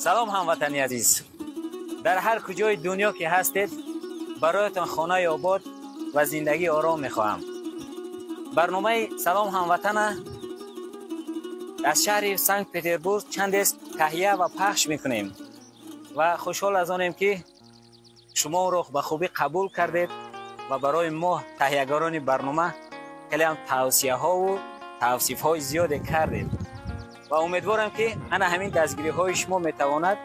سلام هموطنی عزیز. در هر کجای دنیا که هستید برایتان خانه آباد و زندگی آرام میخواهم. برنامه سلام هموطن از شهر سنت پترزبورگ چند است تهیه و پخش میکنیم و خوشحال از آنیم که شما را به خوبی قبول کردید و برای ما تهیه‌گران برنامه خیلی هم توصیه ها و توصیف های زیاد کردید و امیدوارم که همین دستگیری های شما میتواند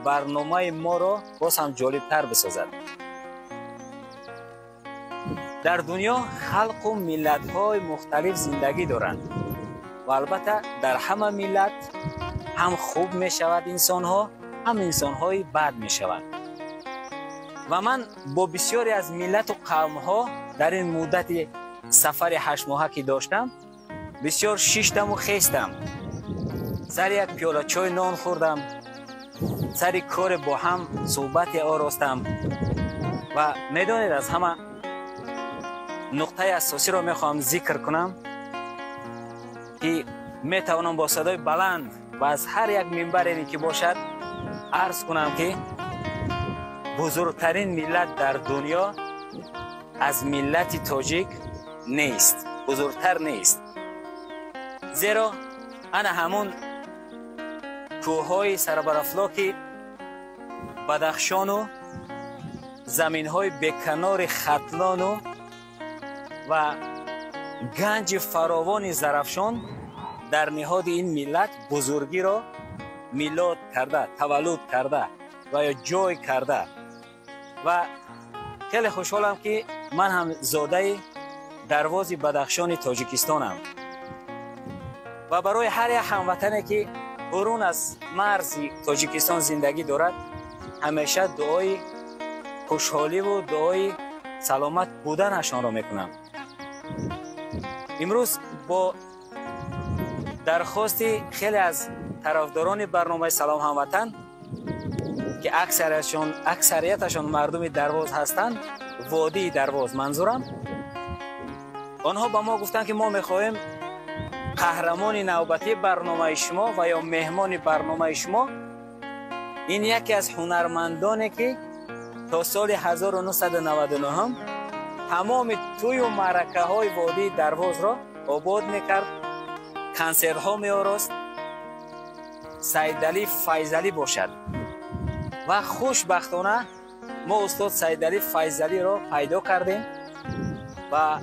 برنامه ما را باز هم جالب تر بسازد. در دنیا خلق و ملت های مختلف زندگی دارند و البته در همه ملت هم خوب می شود انسان ها، هم انسان های بد می شود و من با بسیاری از ملت و قوم ها در این مدت سفر 8 ماهه که داشتم بسیار شیشتم و خیستم، سر یک پیاله چای نان خوردم، سر کار با هم صحبت آراستم و میدانید از همه نقطه اساسی را میخوام ذکر کنم که میتوانم با صدای بلند و از هر یک منبری که باشد عرض کنم که بزرگترین ملت در دنیا از ملت تاجیک نیست، بزرگتر نیست، زیرا انا همون کوههای سربرافلاک بدخشان و زمینهای بکنار ختلان و گنج فراوان زرافشان در نهاد این ملت بزرگی را میلاد کرده، تولد کرده و یا جای کرده و خیلی خوشحالم که من هم زاده درواز بدخشان تاجیکستانم و برای هر یک هموطنی که برون از مرز تاجیکستان زندگی دارد همیشه دعای خوشحالی و دعای سلامت بودنشان را میکنم. امروز با درخواست خیلی از طرفداران برنامه سلام هموطن که اکثریتشان مردم درواز هستند، وادی درواز منظورم، آنها با ما گفتن که ما میخواهیم قهرمان نوبتی برنامه شما و یا مهمان برنامه شما این یکی از هنرمندانی که تا سال 1999 هم تمام توی و معرکه های وادی درواز را آباد میکرد، کنسرت‌ها می‌آراست، سیدعلی فیضعلی باشد و خوشبختانه ما استاد سیدعلی فیضعلی را پیدا کردیم و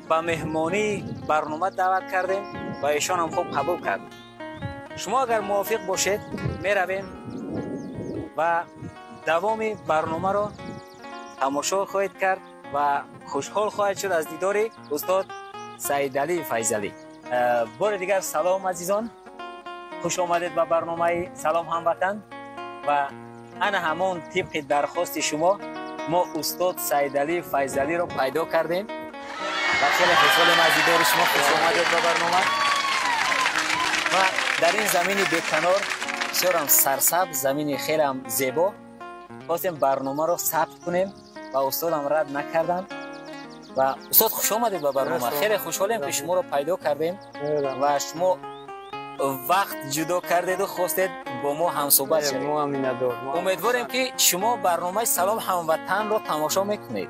به مهمانی برنامه دعوت کردیم و ایشان هم خوب قبول کرد. شما اگر موافق باشید میرویم و دوام برنامه را تماشا خواهید کرد و خوشحال خواهید شد از دیدار استاد سیدعلی فیضعلی. بار دیگر سلام عزیزان، خوش آمدید به برنامه سلام هموطن و انا همون طبق درخواست شما ما استاد سیدعلی فیضعلی را پیدا کردیم و خیلی خوشحالم از دیدار شما. خوش آمدید به برنامه و در این زمین بکنار بسیار هم سرسبز، زمین خیلی هم زیبا خواستیم برنامه را ثبت کنیم و استاد هم رد نکردن و استاد خوش آمدید به برنامه. خیلی خوشحالیم که شما را پیدا کردیم و شما وقت جدا کردید و خواستید با ما هم صحبت شوید. امیدواریم که شما برنامه سلام هموطن را تماشا میکنید.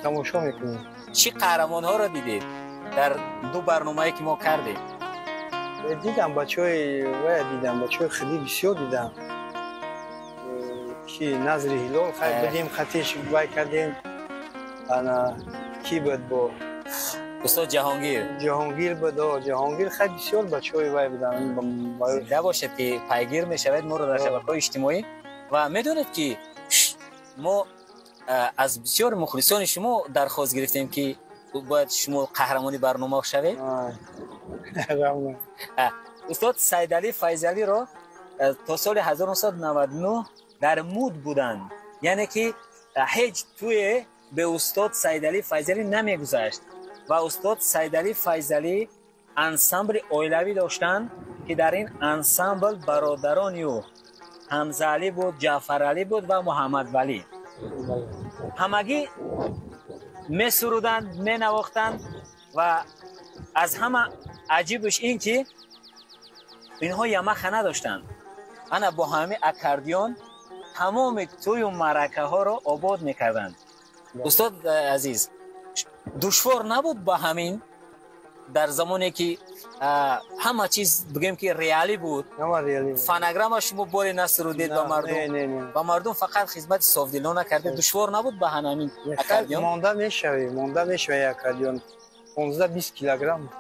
تماشا میکنید. چی قهرمان ها را دیدید در دو برنامه‌ای که ما کردیم؟ دیدم بچهای خیلی بسیار دیدم که نظر هلال خیلی بدیم خطیش وای کردیم. انا کی بود با استاد جهانگیر بود. جهانگیر خیلی بسیار بچهای وای بودن. زنده باشد که پیگیر میشوید ما رو در شبکه‌های اجتماعی و میدونید که ما از بسیار مخلصان شما درخواست گرفتیم که باید شما قهرمانی برنامه شوید. استاد سیدعلی فیضعلی را تا سال 1999 در مود بودند، یعنی که هیچ توی به استاد سیدعلی فیضعلی نمیگذشت و استاد سیدعلی فیضعلی انسامبل اویلوی داشتن که در این انسامبل برادرانی و حمزه علی بود، جعفر علی بود و محمد ولی همگی می سرودند، می نواختند و از همه عجیبش این که اینها یمخ نداشتند. انا با همه اکاردیون تمام توی و مرکه ها رو آباد میکردند. استاد عزیز، دشوار نبود با همین در زمانی که همه چیز بگیم که ریالی بود؟ فنگرام شما باری نسرودید با مردم و مردم فقط خدمت صافدلانه کرده، دشوار نبود با همین اکاردیون؟ مانده میشوی اکاردیون 15-20 کیلوگرم.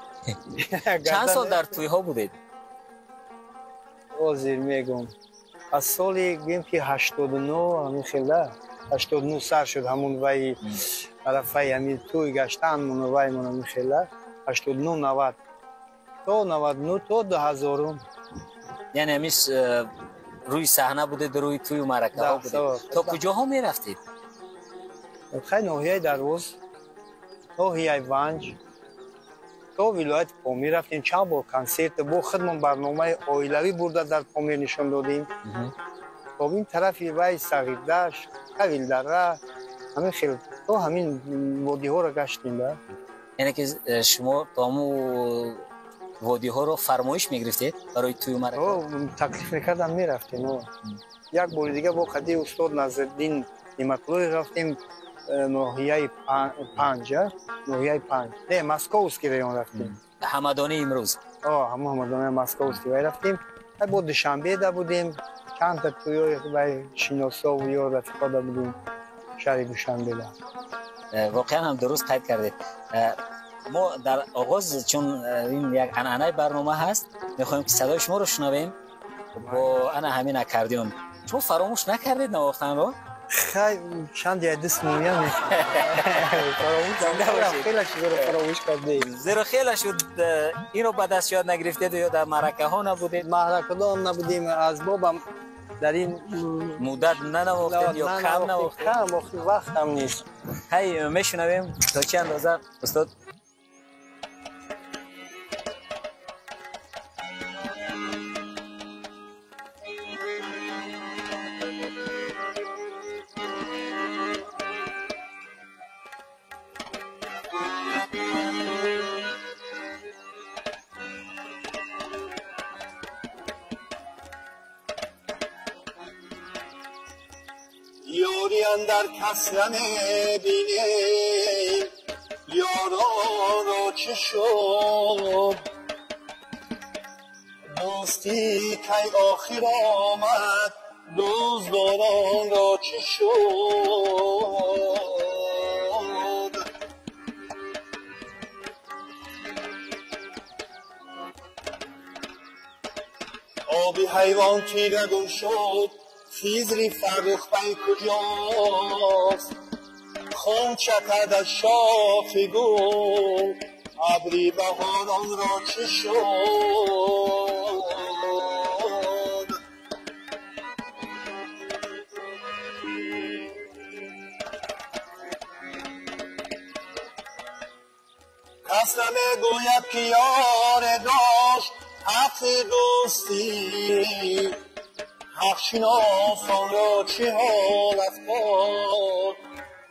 چند سال در توی ها بودید؟ اوزیر میگم از سالی گیم که 89 همین خیلی 89 سر شد همون وای عرفه همین توی گشتن من وای من همین خیلی 89 90 تا 99 تا 2000 یعنی همیش روی صحنه بوده، روی توی و مرکه ها بوده. تا کجاها می رفتید؟ خیلی ناحیه درواز، ناحیه ونج، تا ولایت پامیر رفتیم. چند بار کنسرت با خودمون برنامه عائلوی برده در پامیر نشان دادیم. تا این طرفی وای صغیردشت، قویل دره، همین خیلی تا همین وادی ها رو گشتیم. یعنی که شما تمام وادی ها رو فرمایش میگرفتید برای توی مرکه؟ تکلیف میکردم میرفتیم. یک بار دیگه با خدی استاد نظرالدین نعمت‌اللهی رفتیم ناحیه 5 نه مسکوسکی ریون رفتیم. همدانی امروز همدانی مسکوسکی رفتیم. با دوشنبه ده بودیم، چند تا توی برای شناسا و یا رفیقا ده بودیم شهر دوشنبه ده. واقعا هم درست قید کردید. ما در آغاز چون این یک عنعنه برنامه هست میخوایم که صدای شما رو شنویم با انا همین اکاردیون. شما فراموش نکردید نواختن رو؟ خیلی چند یه دست مویم فراموش کردید. زیرا خیلی شد این رو به دست یاد نگرفتید یا در مرکه ها نبودید؟ مرکه ها نبودیم. از بابم در این مدت ننواختید یا کم نواختید؟ کم وقت هم نیست. هی میشنویم تا چه اندازه استاد؟ یاری اندر کس نمیبینیم یاران را چه شد دوستی کی آخر آمد دوستداران را چه شد آبی حیوان تیره گم شد خیزری فرخ بی کجاست خون چکد از شاخ گل ابری بهاران را چه شد کس نمیگوید که یار داشت حق دوستی حق شناسان را چه حال افتاد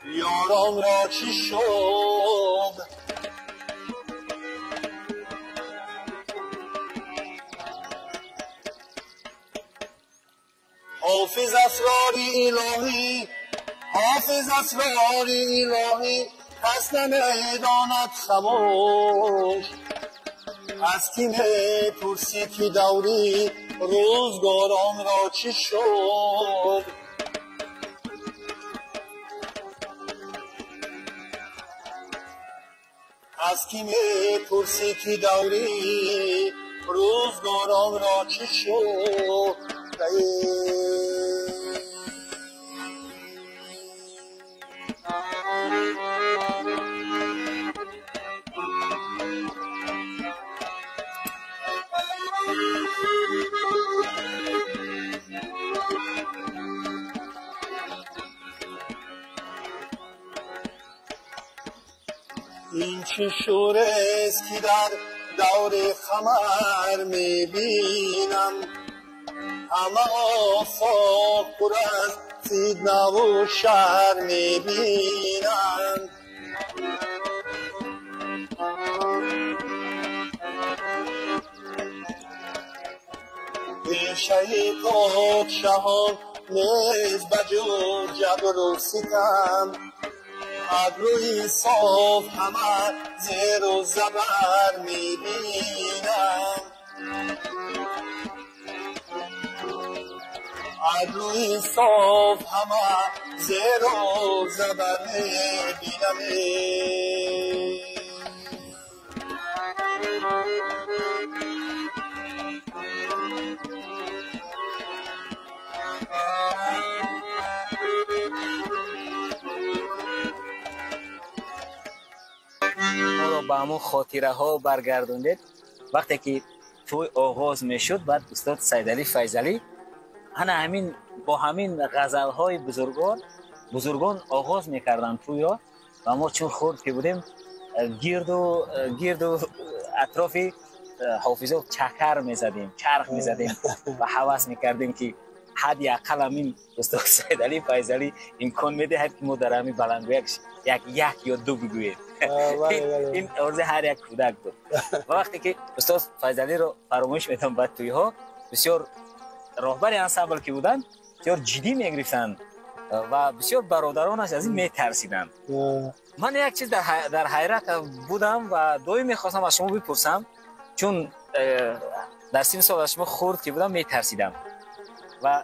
یاران را چه شد حافظ اسراری الهی حافظ اسراری الهی کس نمیداند خموش از کی میپرسی که دوری روزگاران را چه شد از کی میپرسی که دوری روزگاران را چه شد این چه شور است که در دور خمر میبینم همه آفاق پر از سیدنا و شهر میبینم پیشه پادشاهان نیز بجور جبر و ستم ابروی صاف همه زیر و زبر میبینم ابروی صاف همه زیر و زبر میبینم ما رو به همون خاطره ها برگردوندید. وقتی که توی آغاز میشد بعد استاد سیدعلی فیضعلی همین با همین غزل های بزرگان آغاز میکردن توی را و ما چون خورد که بودیم گرد و اطراف حافظه چکر میزدیم، چرخ میزدیم و هوس میکردیم که حدی اقل همین استاد سیدعلی فیضعلی امکان میدهد که ما در همین بلندگو یک یا دو بگوییم. این عرض هر یک کودک بود. و وقتی که استاد فیضعلی رو فراموش میتونم بعد توی ها بسیار راهبر انسامبل که بودن بسیار جدی میگرفتن و بسیار برادرانش از این میترسیدن. من یک چیز در حیرت بودم و دوی میخواستم از شما بپرسم، چون در سین سال از شما خورد که بودم میترسیدم و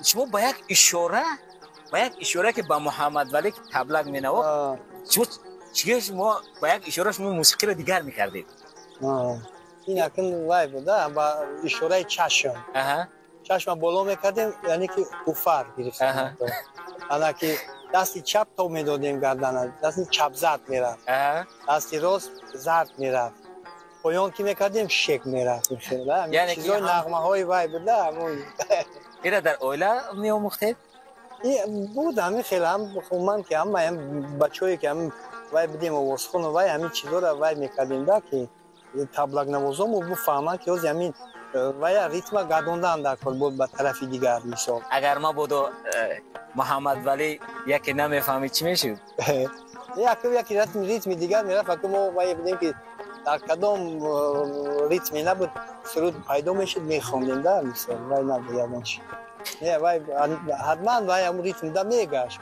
شما با یک اشاره که با محمد ولی تبلغ مینواخت شما با یک اشاره شما موسیقی رو دیگر میکردید. این اکنون وای بوده با اشاره چشم چشم بالا میکردیم، یعنی که اوفر گرفتیم. حالا که دستی چپ تا میدادیم گردن، دستی چپ زرد میرفت، دستی راست زرد میرفت، پایان که میکردیم شک میرفت. یعنی چیزای نغمه های وای بوده. ایره در اویله می آموختید؟ بود همین خیلی هم من که هم بچه‌ای که هم وای بدیم آوازخون و وای همین چیزا رو وای میکردیم ده که تبلغ نوازامو بفهمن که از همین وای ریتم گردوندن در کار بود به طرف دیگر. مثال اگر ما بودو محمد ولی یکی نمیفهمید چی میشد؟ یکی ریتم دیگر میرفت که ما وای بدیم که در کدام ریتمی نبود سرود پیدا میشد میخوندیم در مثال وای نبود نه وای حتما وای هم ریتم دا میگشت.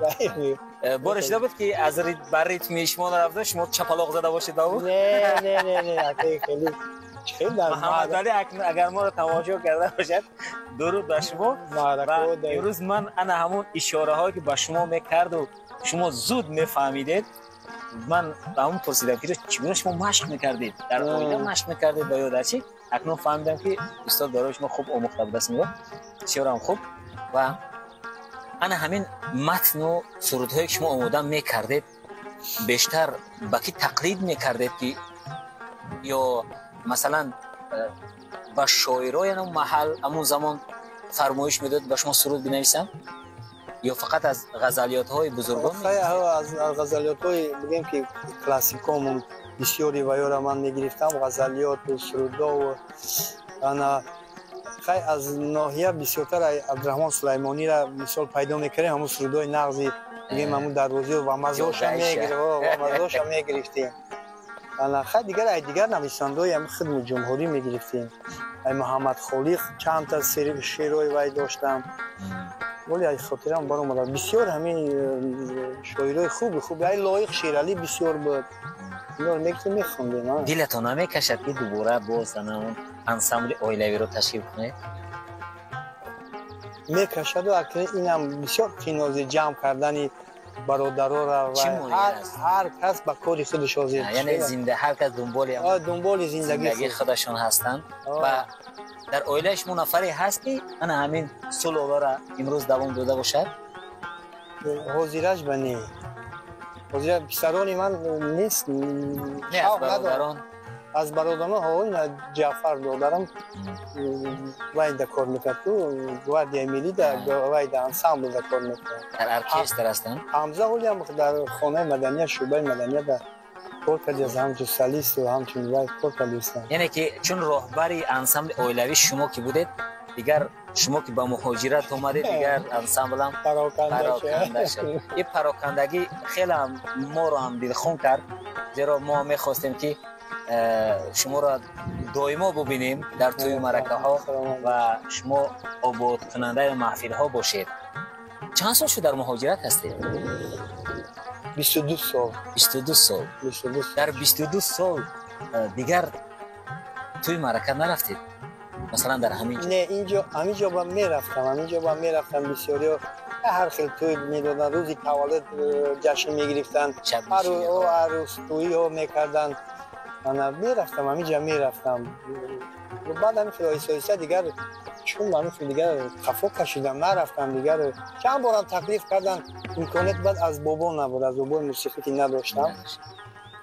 بارش نبود که از بر ریتم شما نرفته شما چپالاق زده باشید داو؟ نه خیلی محمد ولی اگر ما رو توجه کرده باشد درود به شما. و امروز من همون اشاره هایی که با شما میکرد و شما زود میفهمیدید من همون پرسیدم که چی شما مشق میکردید در اویله مشق میکردید و یا در چی؟ اکنون فهمیدم که استاد داره شما خوب آموخته بود است. بسیار هم خوب. و همین متن و سرودهایی که شما آموده میکردید بیشتر با کی تقلید میکردید که یا مثلا با شاعرای اون محل همون زمان فرمایش میداد با شما سرود بنویسن یا فقط از غزلیات های بزرگان؟ از غزلیات های بگیم که کلاسیکامون بسیاری وایارا من میگرفتم، غزلیات و سرودا و انا خیلی از ناحیه بسیارتر عبدالرحمن سلیمانی را مثال پیدا میکردیم. همون سرودای نغزی بگیم همون دروازی و مزاش هم میگرفتیم. انا خیلی دیگر نویسنده‌ای هم خدمت جمهوری میگرفتیم. محمد خالق چند تا شعرهای وای داشتم ولی ای خاطرم برام اومد. بسیار همین شاعرای خوب ای لایق شیرالی بسیار بود. اینا رو میخوندیم. دلتون نمیکشد که دوباره باز اون انسامبل اویلوی رو تشکیل کنید؟ میکشد و اکنون اینم بسیار کنازی جمع کردن برادرها را و هر کس با کاری خودش حاضر شده. یعنی زنده هر کس دنبال زندگی خودشون هستند. و در اویله شما نفری هست که همین سولو را امروز دوام داده باشد؟ حاضرش بنی حاضر پسرانی من نیست. نه از برادران؟ از برادران های جعفر دادرم وای در کار میکرد تو گواردی ملی وای در انسامبل در کار میکرد. در ارکستر هستن؟ حمزه ولی هم در خانه مدنیت شعبه مدنیت در کار کردی از همچون سلیست و همچون وای کار کردیستن. یعنی که چون راهبری انسامبل اویلوی شما که بودید دیگر شما که با مهاجرت اومدید دیگر انسامبل هم پراکنده شد. این پراکندگی خیلی ما رو هم دلخون کرد، زیرا ما میخواستیم که شما را دائما ببینیم در توی مرکه ها و شما آباد کننده محفل ها باشید. چند سال شد در مهاجرت هستید؟ 22 سال. 22 سال. 22 سال. در 22 سال دیگر توی مرکه نرفتید؟ مثلا در همین نه همینجا با میرفتم بسیاری هر خیلی توی میدادن، روزی تولد جشن میگرفتن، هر روز تویی ها میکردن. من میرفتم همینجا بعد همین ایسا دیگر چون من دیگر خفا کشیدم نرفتم دیگر. چند بارم تکلیف کردن امکانات بعد از بابا نبود، از بابا موسیقی که نداشتم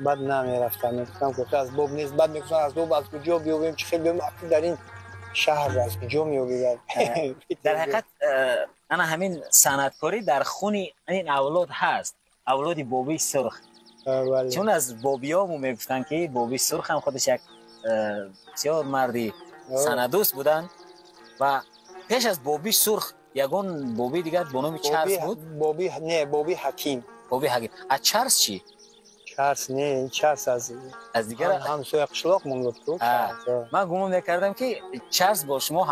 بعد نمیرفتم. گفتم از باب نیست، بعد میگفتن از باب از کجا بیایم چه خیلی بیایم در این شهر از کجا میایم. در حقیقت انا همین صنعتکاری در خون این اولاد هست، اولاد بابی سرخ. چون از بابیامو میگفتن که بابی سرخ هم خودش یک بسیار مردی صنعت‌دوست بودن و پیش از بابی سرخ یگان بابی دیگر به نام چرس بود. بابی حکیم. از چرس چی؟ چرس نه، چرس از دیگر همسایه قشلاق مونده تو. من گمان میکردم که چرس با شما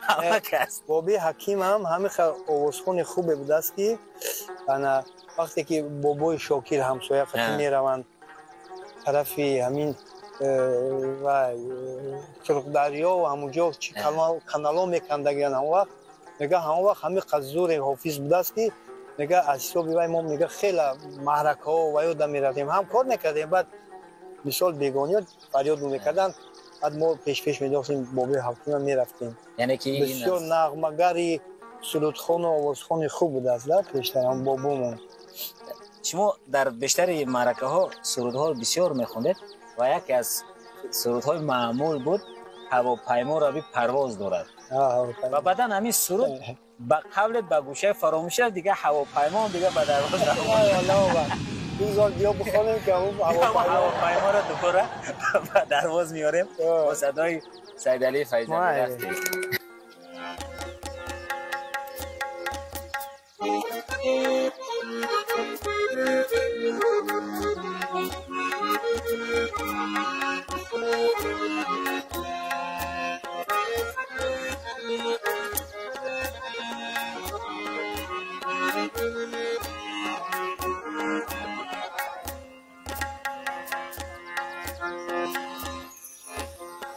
همه کس. بابی حکیم هم همین آوازخون خوبه بود است که انا وقتی که بابای شاکر همسایه قطعی میروند طرفی همین و چرخ دریا و همونجا چی کانالا میکندگیان هم وقت میگه هم وقت همین قزور حافظ بود است که میگه از حسابی وای ما میگه خیلی محرک ها و یاد میرفتیم هم کار میکردیم. بعد مثال بیگانیات فریاد میکردن بعد ما پیش میداشتیم بابی حکیم میرفتیم. یعنی که بسیار نغمه‌گری سرودخوان و آوازخوان خوب بود است در پیشتر هم بابامون. شما در بیشتر مرکه ها سرودها بسیار میخوندید و یکی از سرودهای معمول بود هواپیما را پرواز دارد و بعدا همین سرود قبل به گوشه فراموش شد دیگه هواپیما دیگه به درواز رفت. این سال بیا بخونیم که هواپیما را دوباره به درواز میاریم با صدای سیدعلی فیضلی.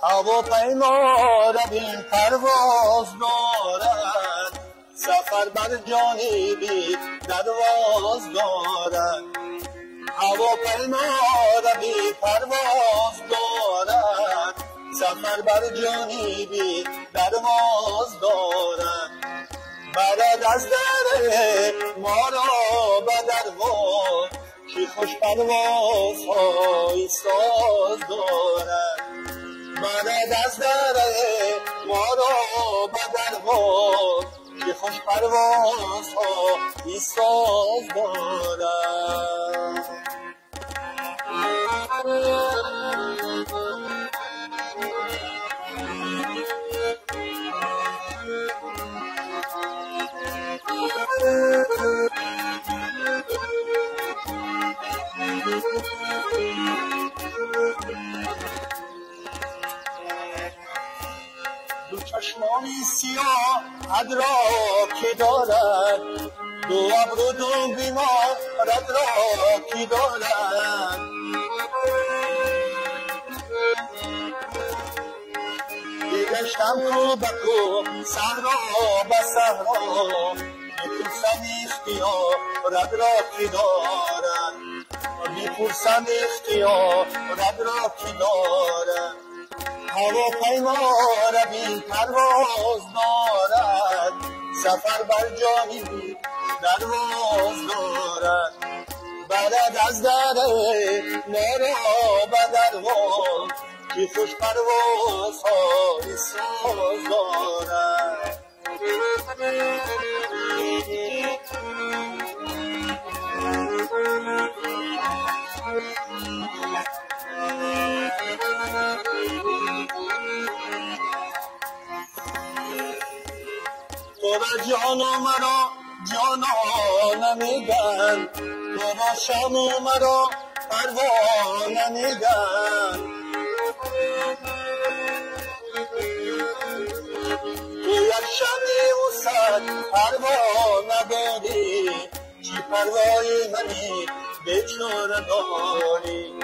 هواپیما رویم پرواز دارد، سفر بر جانبی درواز دارد. هواپیما رویم پرواز دارد، سفر بر جانبی درواز دارد. برد از در ما را به درواز که خوش پرواز های ساز دارد. برد از در ما را به درواز که خوش پرواز های ساز دارد. دو چشمانی سیاه حد را که دارد، دو ابرو دو بیمار رد را که دارد. گشتم کو به کو صحرا به صحرا، میپرسم اختیار رد را که دارد. میپرسم اختیار رد را که دارد. هواپیما روی پرواز دارد، سفر بر جانبی درواز دارد. برد از در ما را به درواز که خوش پرواز های ساز دارد. تو را جانا مرا جانا نمیگن، تو را شام مرا پروا نمیگن. پروا نداری چی پروای منی بیچاره داری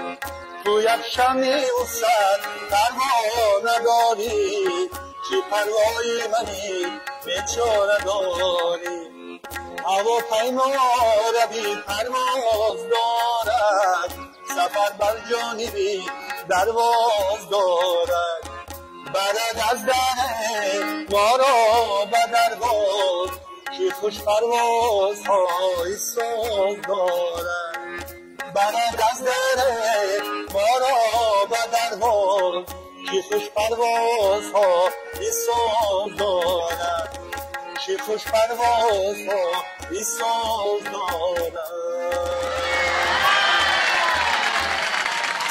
تو یک شمی وسط پروا نداری چی پروای منی بیچاره داری هواپیما روی پرواز دارد سفر بر جانبی درواز دارد برد از در ما را به درواز که خوش پرواز های ساز دارد برد از در ما را به درواز که خوش پرواز های ساز دارد که خوش پرواز های ساز دارد.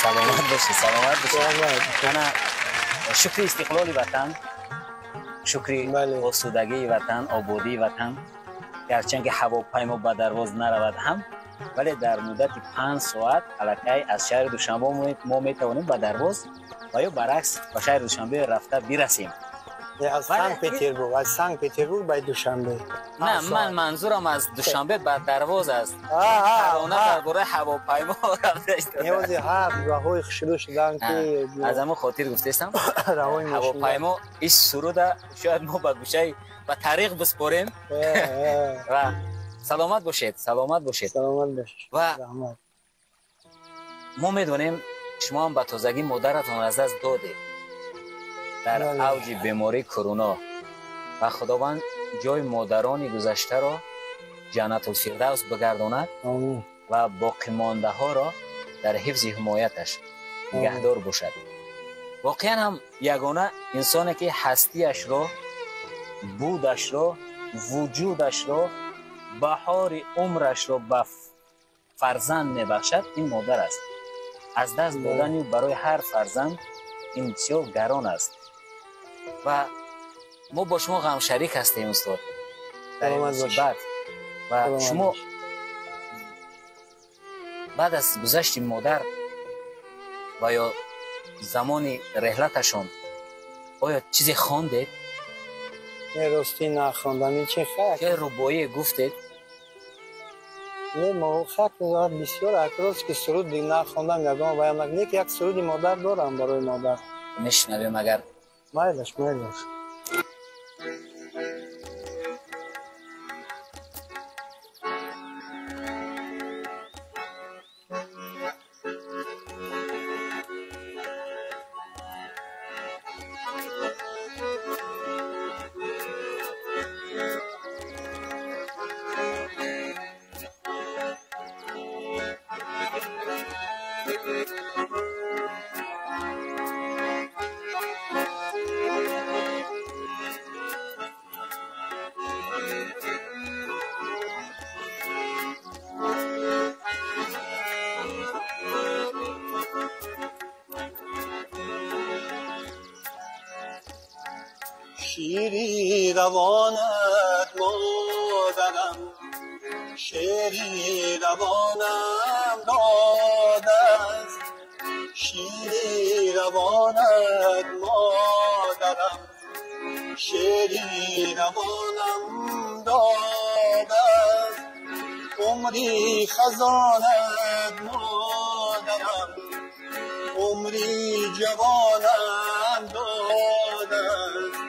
سلامت باشی سلامت باشی. انا شکر استقلال وطن، شکر آسودگی وطن، آبادی وطن، گرچند که هواپیما به درواز نرود هم، ولی در مدت 5 ساعت الکی از شهر دوشنبه ما میتوانیم به درواز و یا برعکس به شهر دوشنبه رفته برسیم. از سنت پترزبورگ، از سنت پترزبورگ به دوشنبه. نه من منظورم از دوشنبه به درواز است. ترانه درباره هواپیما رفته است. نیازی هست راههای شروع شدن که از همون خاطر گفتم هواپیما این سروده شاید ما به گوشه به طریق بسپاریم. و سلامت باشید سلامت باشید. سلامت باشید. و ما میدونیم شما هم به تازگی مادرتان از دست دادید در اوج بیماری کرونا و خداوند جای مادران گذشته را جنت الفردوس بگرداند و باقی مانده ها را در حفظ حمایتش نگهدار باشد. واقعا هم یگانه انسانی که هستیش را، بودش را، وجودش را، بهار عمرش را به فرزند میبخشد این مادر است. از دست دادن برای هر فرزند این بسیار گران است و ما با شما غم شریک هستیم استاد در این مصیبت. و شما بعد از گذشت مادر و یا زمان رحلتشون آیا چیزی خواندید؟ نه راستی نخواندم. چه ربایی گفتید؟ نه ما خط بسیار اعتراض که سرود دیگه نخواندم یادم و نه که یک سرود مادر دارم برای مادر میشنویم اگر مایلش شیری روانت مادرم شیری روانم داده است شیری روانت مادرم شیری روانم داده است عمری خزانت مادرم عمری جوانم داده است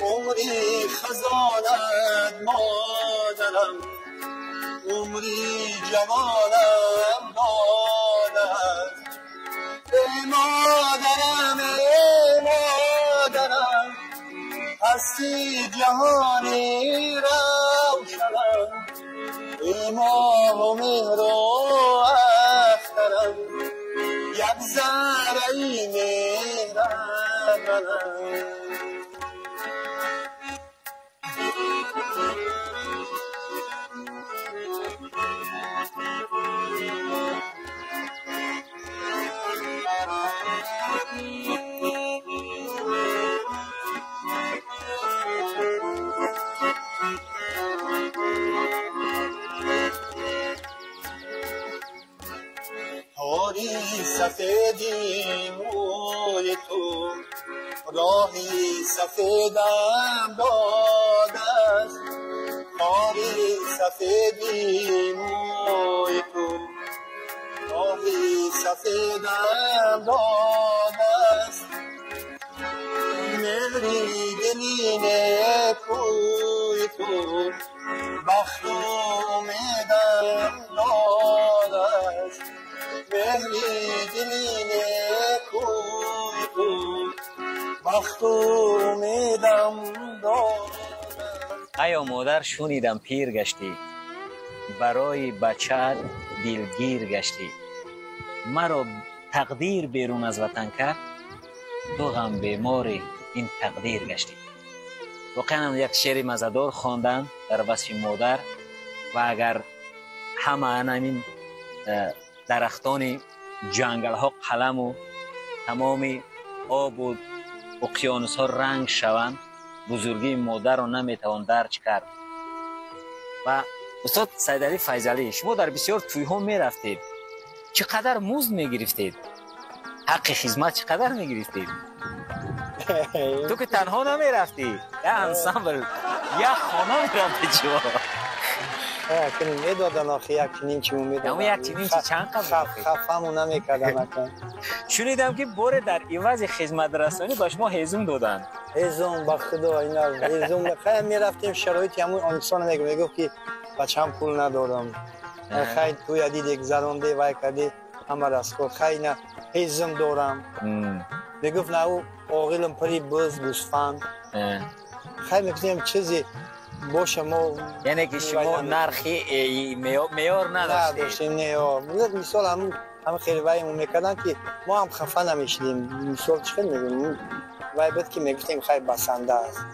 عمری خزانت مادرم عمری جوانم داده است ای مادرم ای مادرم هستی جهانی روشنم ای ماه و مهر و اخترم یک ذره مهربانم تاری سفیدی موی تو راهی سفیدم داده است سفیدی موی تو آهی سفیدم داد است مهری دلینه کوی تو بخت و امیدم داد است مهری دلینه کوی تو بخت و امیدم داد. ایا مادر شنیدم پیر گشتی، برای بچه‌ات دلگیر گشتی. مرا تقدیر بیرون از وطن کرد، تو غم بیمار این تقدیر گشتی. واقعا یک شعر مزه‌دار خواندن در وصف مادر و اگر همه همین درختان جنگل ها قلم و تمام آب و اقیانوس ها رنگ شوند، بزرگی مادر رو نمیتوان درک کرد. و استاد سیدعلی فیضعلی، شما در بسیار توی ها میرفتید، چقدر مزد میگرفتید؟ حق خدمت چقدر میگرفتید؟ تو که تنها نمیرفتی، یه انسامبل یه خانه میرفتی شما. کنیم میدادن آخه یک چنین چی میدادن. اما یک چنین چی چند قبل خفمون نمیکردن اکن. شنیدم که باره در عوض خدمت رسانی به شما هیزم دادن. هیزم با خدا اینا هیزم خیلی میرفتیم شرایطی همون انسان میگفت که بچه‌م پول ندارم. خیلی تو یادید یک زرانده وای کردی همه رسکو خیلی نه هیزم دارم. میگفت نه او آقیلم پری بز گوسفند. خیلی میگفتیم چیزی باشه ما یعنی که شما نرخی میار نداشتیم. نه مثال هم خیلی وایمون میکردن که ما هم خفه نمیشدیم. مثال چه میگیم وای بود که میگفتیم خیلی بسنده است.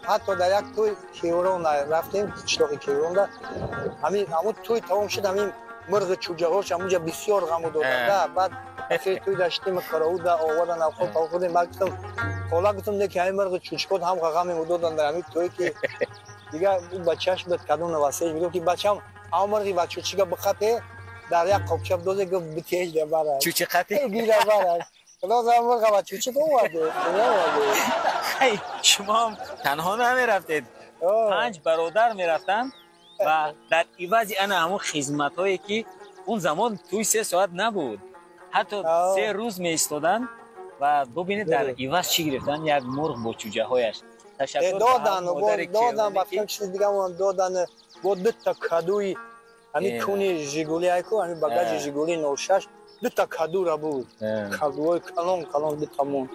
حتی در یک توی کیورون رفتیم چلاقی کیورون در همون توی تمام شد همین مرغ چوجه هاش همونجا بسیار غمو دادن. بعد اخیر توی داشتیم کراو در آوردن افخور تا خودیم بعد گفتم حالا گفتم نه که همین مرغ چوچکات هم غمو دادن در همین توی که دیگه بچه‌اش بود کدوم واسه میگفت که بچه‌م اون مرغی و چوچکا بخاطه در یک قبچه دوزه گفت بتیج ده برای چوچه خطی گیره برای خلاص هم مرغ و چوچکا اومده شما هم تنها نمیرفتید، 5 برادر میرفتن و در عوض انا همون خدمت هایی که اون زمان توی 3 ساعت نبود، حتی 3 روز می ایستادن و ببینید در عوض چی گرفتن، یک مرغ با چوجه هایش. تشکر دادن بعدم چیز دیگه اون دادن با 2 تا کادوی همین کونی ژیگولی ایکو همین باگاژ ژیگولی 96 2 تا کادو را بود. کادوی کلون 2 تا مون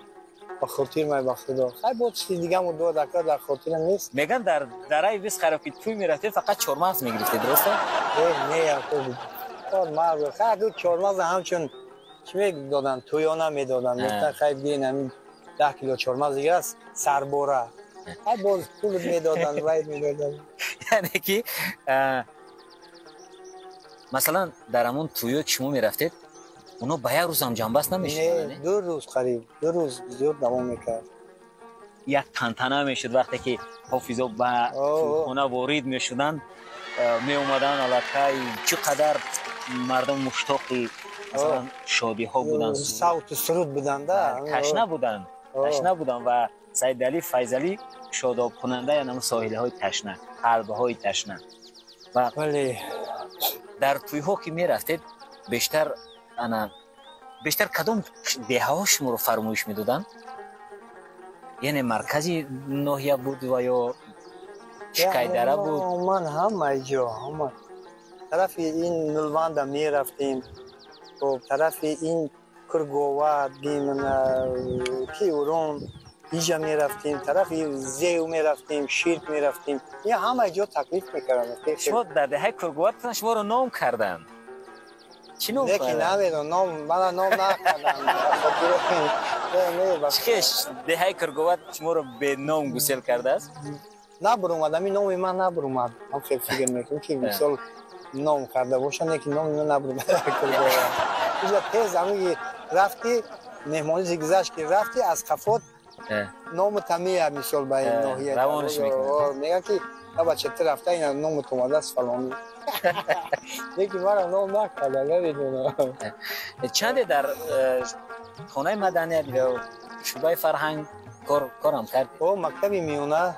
با خاطر من با خدا خیلی بود چیز دیگه اون دو دکتر در خاطر نیست. میگن در درای 20 خرابی توی میرفته فقط چهارمغز میگرفته، درسته؟ نه چهارمغز خیلی چهارمغز همچون چی میدادن توی آن میدادن مثلا خیلی دین همین 10 کیلو چهارمغز دیگه است سرباره خیلی باز پول میدادن واید میدادن. یعنی که مثلا در همون تویو شما میرفتید اونا به یک روز هم جنبست نمیشد؟ نه 2 روز قریب 2 روز زیاد دوام میکرد. یک تنتنه میشد وقتی که حافظا به خونه وارد میشدن می اومدن علاقه چقدر مردم مشتاقی مثلا شادی ها بودن، صوت سرود بودن تشنه بودن و سیدعلی فیضعلی شاداب کننده یعنی ساحله های تشنه، قلبه های تشنه. و در توی ها که می رفتید بیشتر کدام دیه ها شما رو فرمایش می دادن؟ یعنی مرکزی ناحیه بود و یا شکایدره بود؟ من همه جا طرف این نلوند می رفتیم و طرف این کرگوه کیورون اینجا می رفتیم، طرف زیو می رفتیم، شیرک می رفتیم، یه همه جا تکلیف میکردن. شما در دهه کرگوه شما رو نام کردن؟ چی نام کردن؟ یکی نمیدون من نام نکردم. چیش دهه کرگوه شما رو به نام گسیل کرده است؟ نبر اومد همین نامی من نبر اومد. من خیلی فکر میکنم که مثال نام کرده باشن یکی نامی من نبر اومد کرگوه. اینجا تیز همی رفتی مهمانی زگذشت که رفتی از خفات نام تمیه مثال به این ناحیه روانش میکنه. میگن که بچه تی رفته این نام تو اومده است فلانی. یکی مرا نام نکرده نمیدونم. چند در خانه مدنیت و شعبه فرهنگ کارم کرد؟ مکتبی میونه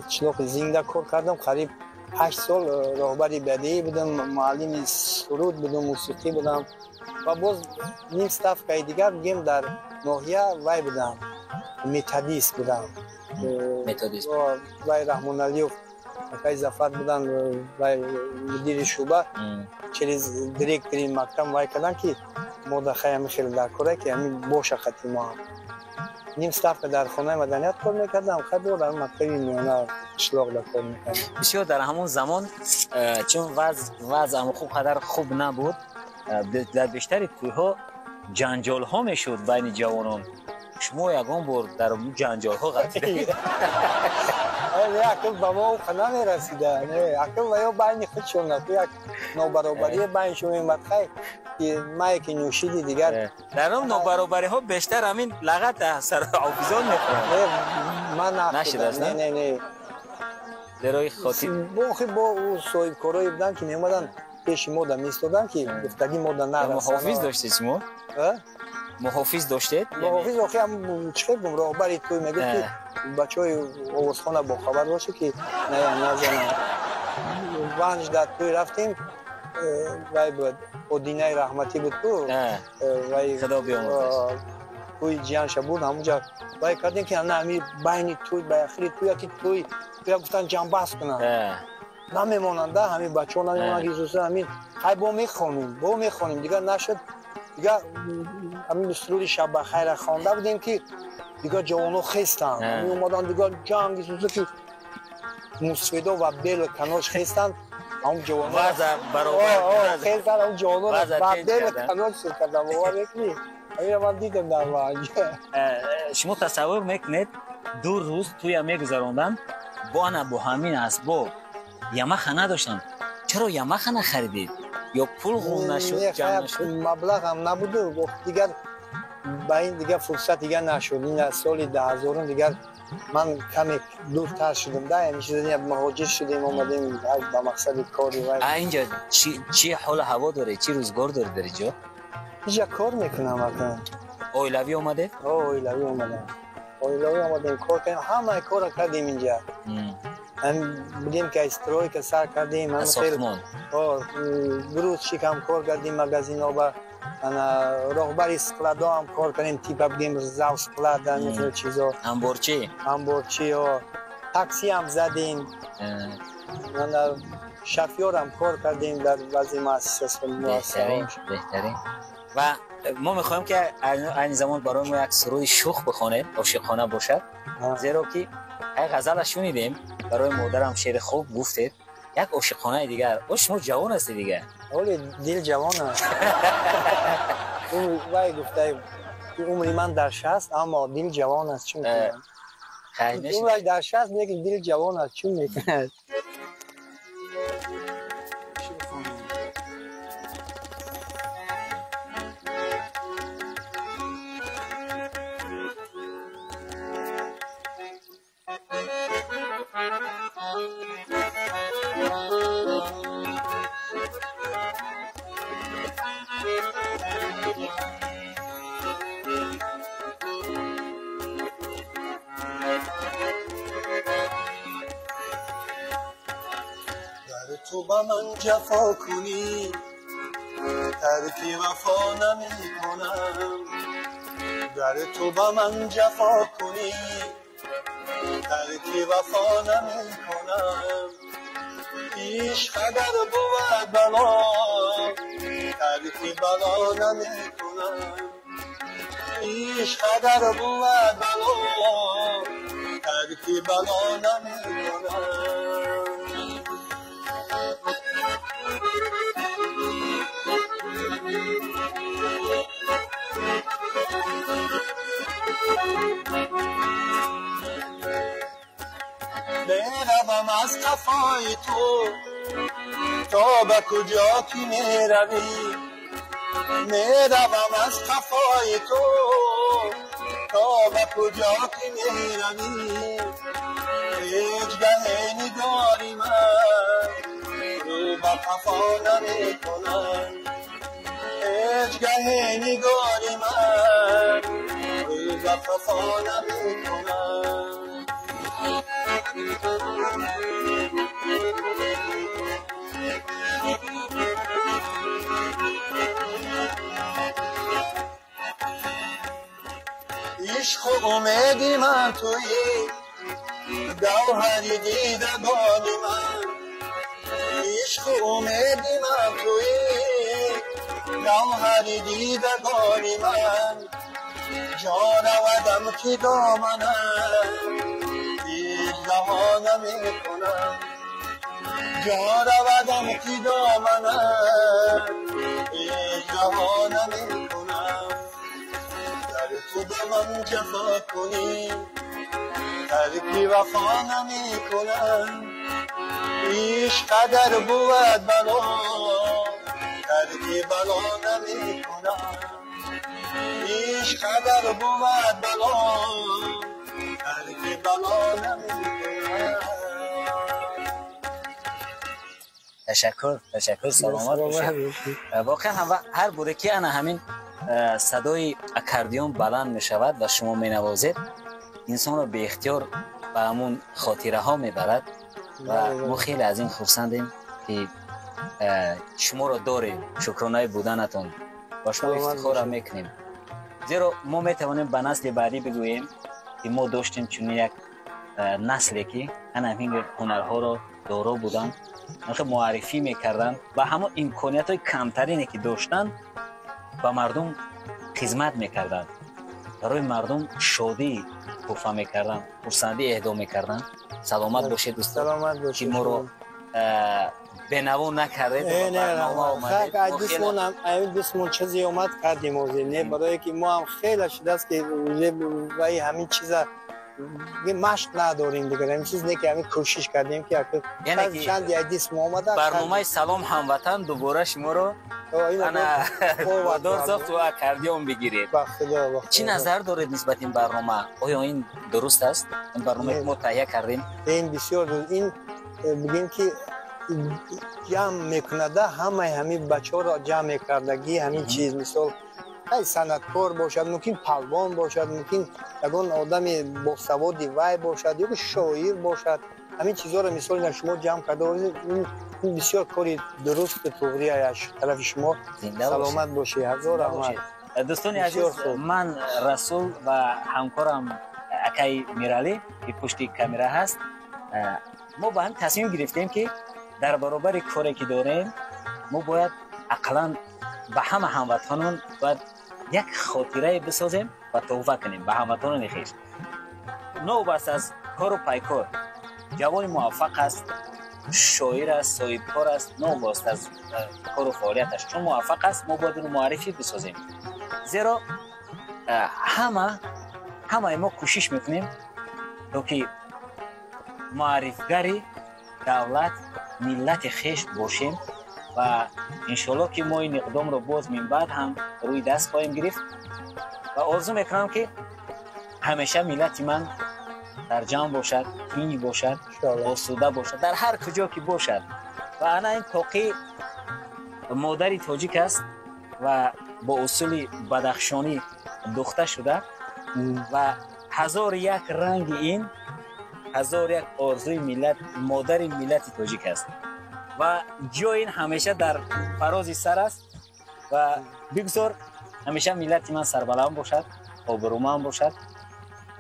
چلاق زنده کار کردم قریب 8 سال راهبری بدیهی بودم، معلم سرود بودم، موسیقی بودم و باز نیم صفحه دیگر بگیم در ناحیه وای بودم، متدیس بودم. متدیس وای رحمان علیوف اکای زفر بودن، وای مدیر شعبه چلیز دیرکتری مکتب وای کردن که ما در خیلی خیلی در کاره که همین باشه خطی ما نیم صفحه در خانه مدنیت کار میکردم، خیلی در مکتبی میانه اشلاق در کار میکردم. بسیار در همون زمان چون وضع هم خوب قدر خوب نبود، در بیشتری تویها جنجال ها میشد بین جوانان. شما یکان بار در اون جنجال ها قطعی نه اکل با ما خانه نرسیده، نه اکل و یا بین خودشون نه، یک نابرابری بینشون میمد خیلی که ما که نوشیدی دیگر در اون نابرابری ها بیشتر همین لغت سر حافظان میخورن. من نشده نه درای خاطی با او صاحب کارایی بودن که میومدن پیش ما در میستادن که گفتگی ما در نرسن. محافظ داشتید شما؟ محافظ داشتید؟ محافظ آخی هم چه بگم راهبری توی میگفت که بچه های آوازخانه با خبر باشه که نه نزنن. ونج در توی رفتیم وای بود ادینه رحمتی بود تو وای خدا بیامرزش توی جیانش بود همونجا وای کردیم که نه همین بین توی باخری توی که توی گفتن جنباز کنن نمیمونند همین بچه ها نمیمونند که همین خیلی با میخونیم دیگه نشد دیگه همین سرود شب بخیر خوانده بودیم که دیگه جوانو خستن همین اومدن دیگه جنگ که موسیدا و بیل و کناش خستن هم جوانو وضع برابر خستن هم جوانو و بیل و کناش کردن باور نکنی همین من دیدم در واقع. شما تصور میکنید دو روز توی میگذراندن با همین اسباب یمخ نداشتن، چرا یمخ نخریدید یا پول غون نشد جمع نشد؟ مبلغ هم نبوده گفت دیگر با این دیگر فرصت دیگر نشد. این از سال 2000 دیگر من کمی دورتر شدم ده همیشه مهاجر شدیم اومدیم به مقصد کاری. اینجا چی حال هوا داره؟ چی روزگار داره در اینجا؟ اینجا کار میکنم اکنون. اویلوی اومده؟ اویلوی اومدیم کار کردیم، همه کار کردیم اینجا. هم بودیم که استروی که سر کردیم، هم ساختمان گروه شکم کار کردیم، مگزین ها با راهبری سکلادا هم کار کردیم، تیپ بودیم زاو سکلاد مثل چیزا انبارچی ها تاکسی هم زدیم، شفیار هم کار کردیم در بعضی مؤسسات. بهترین و ما میخوایم که این زمان برای ما یک سرود شوخ بخونه، عاشقانه باشد، زیرا که یک غزل شنیدیم برای مادرم شعر خوب گفتید، یک عاشقانه دیگر. شما جوان هستی دیگه؟ اولی دل جوان است. اون وای گفته عمری من در 60 اما دل جوان است. چون اون در 60 میگه دل جوان است چون میکنه. تو با من جفا کنی ترک وفا نمی کنم، در تو با من جفا کنی ترک وفا نمی کنم، پیش خبر بود بلا ترک بلا نمی کنم، پیش خبر بود بلا ترک بلا نمی کنم. بروم از قفای تو تا به کجا که میروی، میروم از قفای تو تا به کجا که میروی، هیچ گه نگاری من رو به قفا نمی کنم، هیچ گه نگاری من رو به قفا نمی کنم. عشق و امیدی من تویی گوهری دیدگانی من عشق و امیدی من تویی گوهری دیدگانی من جان آدم که دامنم هیچ رها نمی کنم جان آدم که دامنم هیچ رها نمی کنم در تو دمم جفا کنی ترکی وفا نمی کنم عشق قدر بود بلا ترکی بلا نمی کنم عشق قدر بود بلا ترکی بلا نمی کنم. تشکر سلامت باشید. واقعا هر بوده که انا همین صدای اکاردیون بلند می شود و شما می نوازید انسان رو به اختیار به همون خاطره ها می برد و ما خیلی از این خرسندیم که شما رو داریم. شکرانه بودنتون و شما افتخار میکنیم، زیرا ما می توانیم به نسل بعدی بگوییم که ما داشتیم چون یک نسلی که همین هنرها رو دارا بودن، معرفی میکردن و همون امکانیت های کمترینی که داشتن با مردم خدمت میکردن، برای مردم شادی توفه میکردن، خرسندی اهدا میکردن. سلامت باشید دوستان. سلامت باشید. که ما رو به نوو نکردید. این دوستمون چیزی اومد کردیم نه برای که ما هم خیلی شده است که وای همین چیزا مشق نداریم دیگه. این چیز نه که همین کوشش کردیم که یعنی چند دیسم اومده برنامه سلام هموطن دوباره شما رو انا وادار ساخت و اکاردیون بگیرید. چی نظر دارید نسبت این برنامه؟ آیا این درست است؟ این برنامه که ما تهیه کردیم این بسیار درست. این بگیم که جمع میکنده همین بچه ها را جمع کردگی همین چیز، مثال ای صنعتکار باشد، ممکن پهلوان باشد، ممکن یگان آدم با سواد وای باشد یا شاعر باشد، همین چیزها را مثال شما جمع کرده. این بسیار کاری درست توری از طرف شما. سلامت باشی. هزار رحمت. دوستان عزیز، من رسول و همکارم اکای میرالی که پشت کامera هست، ما با هم تصمیم گرفتیم که در برابر کاری که داریم ما باید اقلا به همه هموطنان باید یک خاطره بسازیم و تحفه کنیم به هموطنان خویش. نو بس از کار و پیکار جوان موفق است، شاعر است، صاحب کار است، نو باست از کار و فعالیتش چون موفق است ما باید اون معرفی بسازیم. زیرا همه ما کوشش میکنیم تا که معرفگری دولت ملت خیش باشیم و انشالله که ما این اقدام رو باز من بعد هم روی دست خواهیم گرفت و آرزو میکنم که همیشه ملت من در جمع باشد، تنگ باشد، آسوده باشد در هر کجا که باشد. و انا این توقی مادری تاجیک است و با اصول بدخشانی دخته شده و هزار یک رنگ این هزار یک آرزوی ملت مادر ملت تاجیک است و جای این همیشه در فراز سر است و بگذار همیشه ملت من سربلند باشد، آبرومند باشد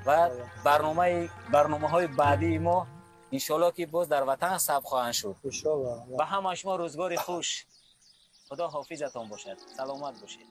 و برنامه های بعدی ما انشالله که باز در وطن ثبت خواهند شد. به همه شما روزگار خوش. خدا حافظتان باشد. سلامت باشید.